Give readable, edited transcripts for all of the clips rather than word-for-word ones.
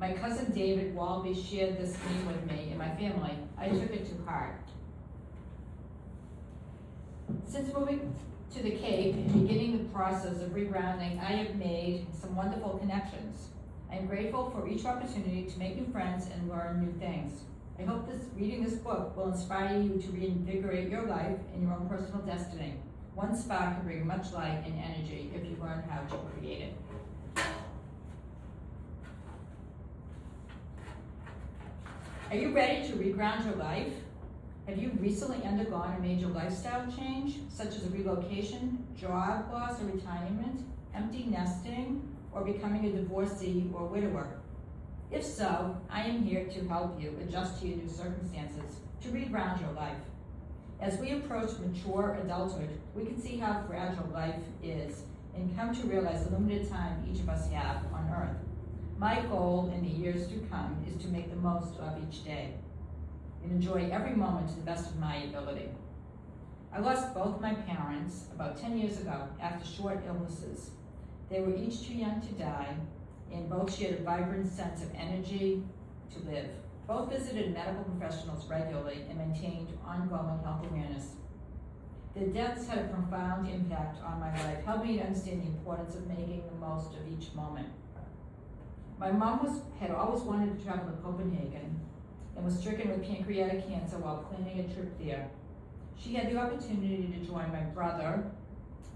My cousin David Walby shared this theme with me and my family. I took it to heart. Since moving to the Cape and beginning the process of regrounding, I have made some wonderful connections. I am grateful for each opportunity to make new friends and learn new things. I hope reading this book will inspire you to reinvigorate your life and your own personal destiny. One spark can bring much light and energy if you learn how to create it. Are you ready to reground your life? Have you recently undergone a major lifestyle change, such as a relocation, job loss or retirement, empty nesting, or becoming a divorcee or widower? If so, I am here to help you adjust to your new circumstances, to reground your life. As we approach mature adulthood, we can see how fragile life is and come to realize the limited time each of us have on earth. My goal in the years to come is to make the most of each day and enjoy every moment to the best of my ability. I lost both my parents about 10 years ago after short illnesses. They were each too young to die, and both shared a vibrant sense of energy to live. Both visited medical professionals regularly and maintained ongoing health awareness. Their deaths had a profound impact on my life, helping me to understand the importance of making the most of each moment. My mom had always wanted to travel to Copenhagen and was stricken with pancreatic cancer while planning a trip there. She had the opportunity to join my brother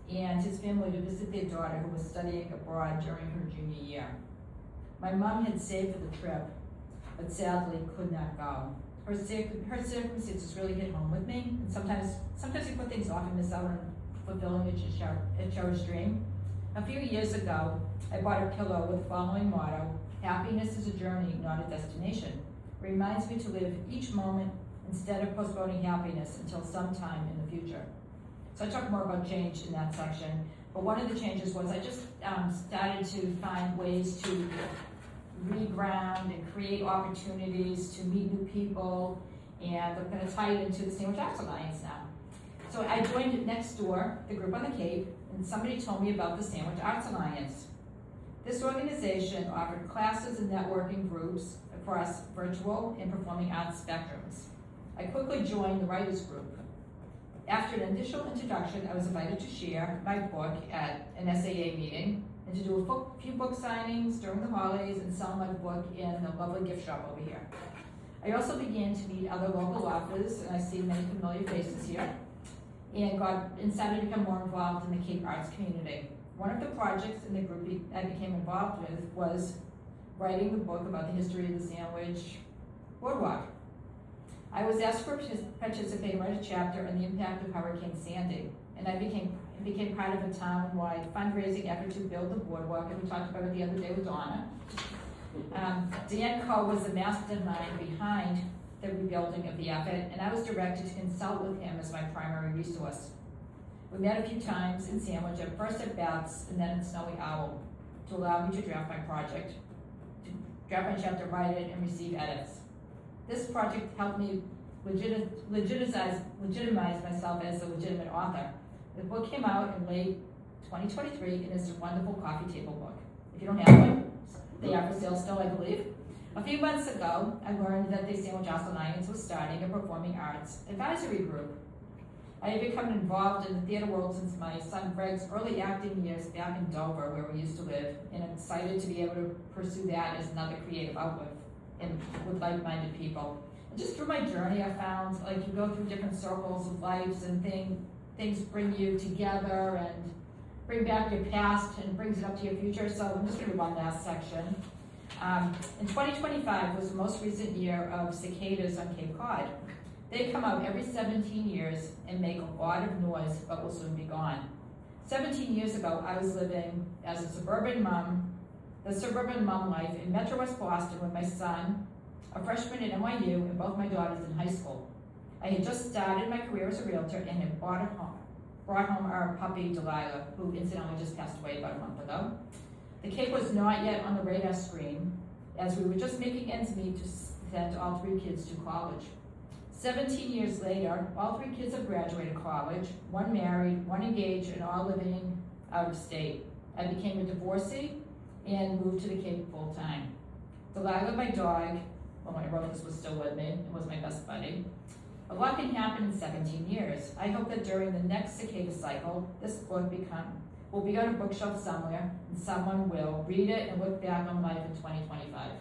and his family to visit their daughter who was studying abroad during her junior year. My mom had saved for the trip, but sadly could not go. Her circumstances really hit home with me, and sometimes you put things off and miss out on fulfilling a cherished dream. A few years ago, I bought a pillow with the following motto: happiness is a journey, not a destination. It reminds me to live each moment instead of postponing happiness until sometime in the future. So I talk more about change in that section, but one of the changes was I just started to find ways to reground and create opportunities to meet new people, and I'm going to tie it into the Sandwich Arts Alliance now. So I joined Next Door, the group on the Cape, and somebody told me about the Sandwich Arts Alliance. This organization offered classes and networking groups across virtual and performing arts spectrums. I quickly joined the writers group. After an initial introduction, I was invited to share my book at an SAA meeting and to do a few book signings during the holidays and sell my book in a lovely gift shop over here. I also began to meet other local authors, and I see many familiar faces here, and started to become more involved in the Cape Arts community. One of the projects in the group I became involved with was writing the book about the history of the Sandwich Boardwalk. I was asked to participate and write a chapter on the impact of Hurricane Sandy, and I became part of a town-wide fundraising effort to build the boardwalk, and we talked about it the other day with Donna. Dan Coe was the mastermind behind the rebuilding of the effort, and I was directed to consult with him as my primary resource. We met a few times in Sandwich, at first at Beth's and then at Snowy Owl, to allow me to draft my project, to draft my chapter, write it, and receive edits. This project helped me legitimize myself as a legitimate author. The book came out in late 2023 and is a wonderful coffee table book. If you don't have one, they are for sale still, I believe. A few months ago, I learned that the Sandwich Arts Alliance was starting a performing arts advisory group. I have become involved in the theater world since my son Greg's early acting years back in Dover, where we used to live, and I'm excited to be able to pursue that as another creative outlet and with like-minded people. And just through my journey, I found you go through different circles of lives, and things bring you together and bring back your past and brings it up to your future. So I'm just going to read one last section. In 2025 was the most recent year of cicadas on Cape Cod. They come out every 17 years and make a lot of noise, but will soon be gone. 17 years ago, I was living as the suburban mom life in Metro West Boston with my son, a freshman at NYU, and both my daughters in high school. I had just started my career as a realtor and had brought home our puppy, Delilah, who incidentally just passed away about a month ago. The Cape was not yet on the radar screen, as we were just making ends meet to send all 3 kids to college. 17 years later, all 3 kids have graduated college, one married, one engaged, and all living out of state. I became a divorcee and moved to the Cape full time. Delilah, my dog, well, when I wrote this was still with me, and was my best buddy. A lot can happen in 17 years. I hope that during the next cicada cycle, this book will be on a bookshelf somewhere, and someone will read it and look back on life in 2025.